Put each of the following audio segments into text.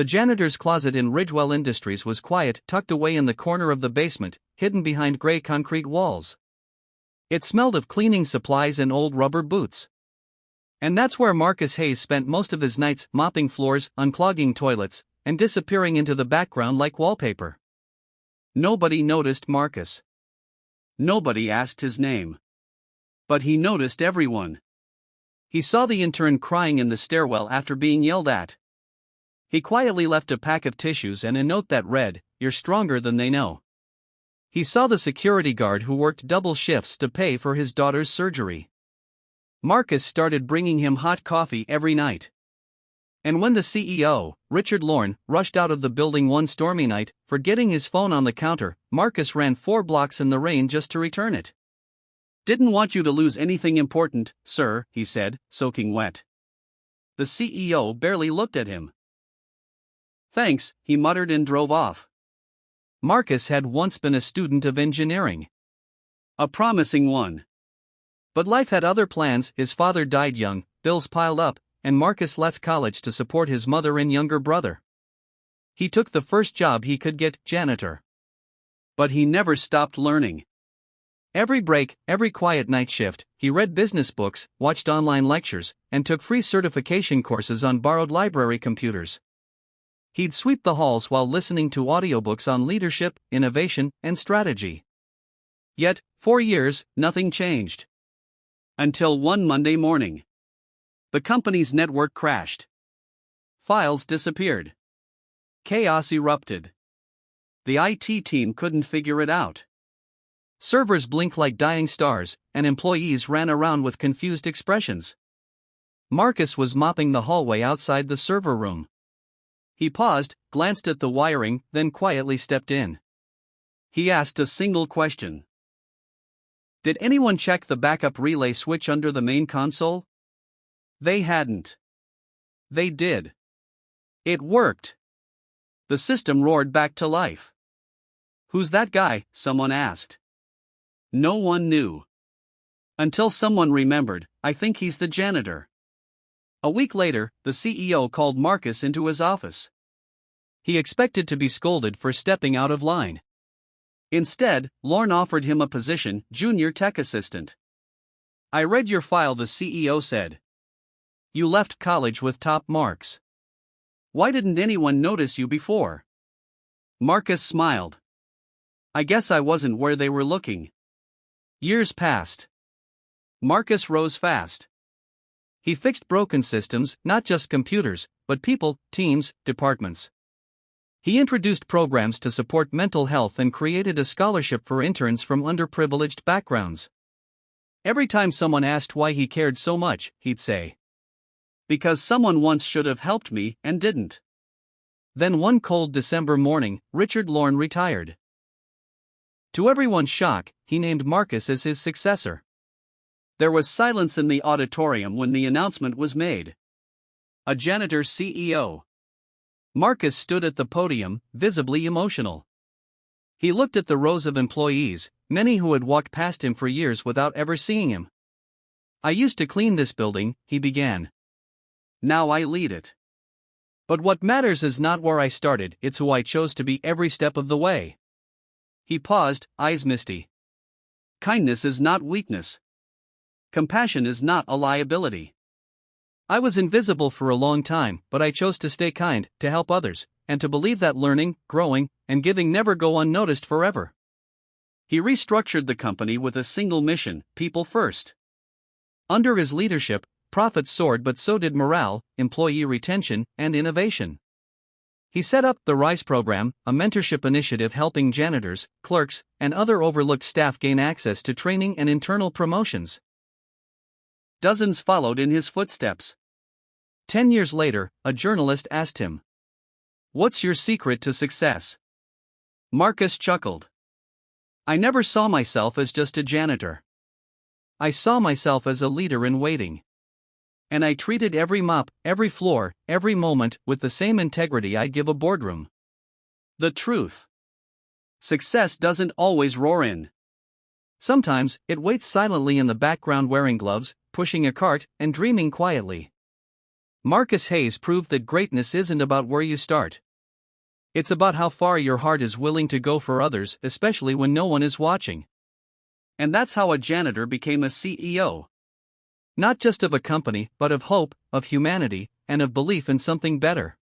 The janitor's closet in Ridgewell Industries was quiet, tucked away in the corner of the basement, hidden behind gray concrete walls. It smelled of cleaning supplies and old rubber boots. And that's where Marcus Hayes spent most of his nights, mopping floors, unclogging toilets, and disappearing into the background like wallpaper. Nobody noticed Marcus. Nobody asked his name. But he noticed everyone. He saw the intern crying in the stairwell after being yelled at. He quietly left a pack of tissues and a note that read, "You're stronger than they know." He saw the security guard who worked double shifts to pay for his daughter's surgery. Marcus started bringing him hot coffee every night. And when the CEO, Richard Lorne, rushed out of the building one stormy night, forgetting his phone on the counter, Marcus ran 4 blocks in the rain just to return it. "Didn't want you to lose anything important, sir," he said, soaking wet. The CEO barely looked at him. "Thanks," he muttered and drove off. Marcus had once been a student of engineering. A promising one. But life had other plans. His father died young, bills piled up, and Marcus left college to support his mother and younger brother. He took the first job he could get, janitor. But he never stopped learning. Every break, every quiet night shift, he read business books, watched online lectures, and took free certification courses on borrowed library computers. He'd sweep the halls while listening to audiobooks on leadership, innovation, and strategy. Yet, for years, nothing changed. Until one Monday morning. The company's network crashed. Files disappeared. Chaos erupted. The IT team couldn't figure it out. Servers blinked like dying stars, and employees ran around with confused expressions. Marcus was mopping the hallway outside the server room. He paused, glanced at the wiring, then quietly stepped in. He asked a single question. Did anyone check the backup relay switch under the main console? They hadn't. They did. It worked. The system roared back to life. "Who's that guy?" someone asked. No one knew. Until someone remembered, "I think he's the janitor." A week later, the CEO called Marcus into his office. He expected to be scolded for stepping out of line. Instead, Lorne offered him a position, junior tech assistant. "I read your file," the CEO said. "You left college with top marks. Why didn't anyone notice you before?" Marcus smiled. "I guess I wasn't where they were looking." Years passed. Marcus rose fast. He fixed broken systems, not just computers, but people, teams, departments. He introduced programs to support mental health and created a scholarship for interns from underprivileged backgrounds. Every time someone asked why he cared so much, he'd say, "Because someone once should have helped me and didn't." Then one cold December morning, Richard Lorne retired. To everyone's shock, he named Marcus as his successor. There was silence in the auditorium when the announcement was made. A janitor CEO. Marcus stood at the podium, visibly emotional. He looked at the rows of employees, many who had walked past him for years without ever seeing him. "I used to clean this building," he began. "Now I lead it. But what matters is not where I started, it's who I chose to be every step of the way." He paused, eyes misty. "Kindness is not weakness. Compassion is not a liability. I was invisible for a long time, but I chose to stay kind, to help others, and to believe that learning, growing, and giving never go unnoticed forever." He restructured the company with a single mission: people first. Under his leadership, profits soared, but so did morale, employee retention, and innovation. He set up the RISE program, a mentorship initiative helping janitors, clerks, and other overlooked staff gain access to training and internal promotions. Dozens followed in his footsteps. 10 years later, a journalist asked him, "What's your secret to success?" Marcus chuckled. "I never saw myself as just a janitor. I saw myself as a leader in waiting. And I treated every mop, every floor, every moment, with the same integrity I'd give a boardroom." The truth. Success doesn't always roar in. Sometimes, it waits silently in the background, wearing gloves, pushing a cart, and dreaming quietly. Marcus Hayes proved that greatness isn't about where you start. It's about how far your heart is willing to go for others, especially when no one is watching. And that's how a janitor became a CEO. Not just of a company, but of hope, of humanity, and of belief in something better.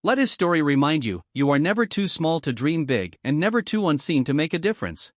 Let his story remind you, you are never too small to dream big and never too unseen to make a difference.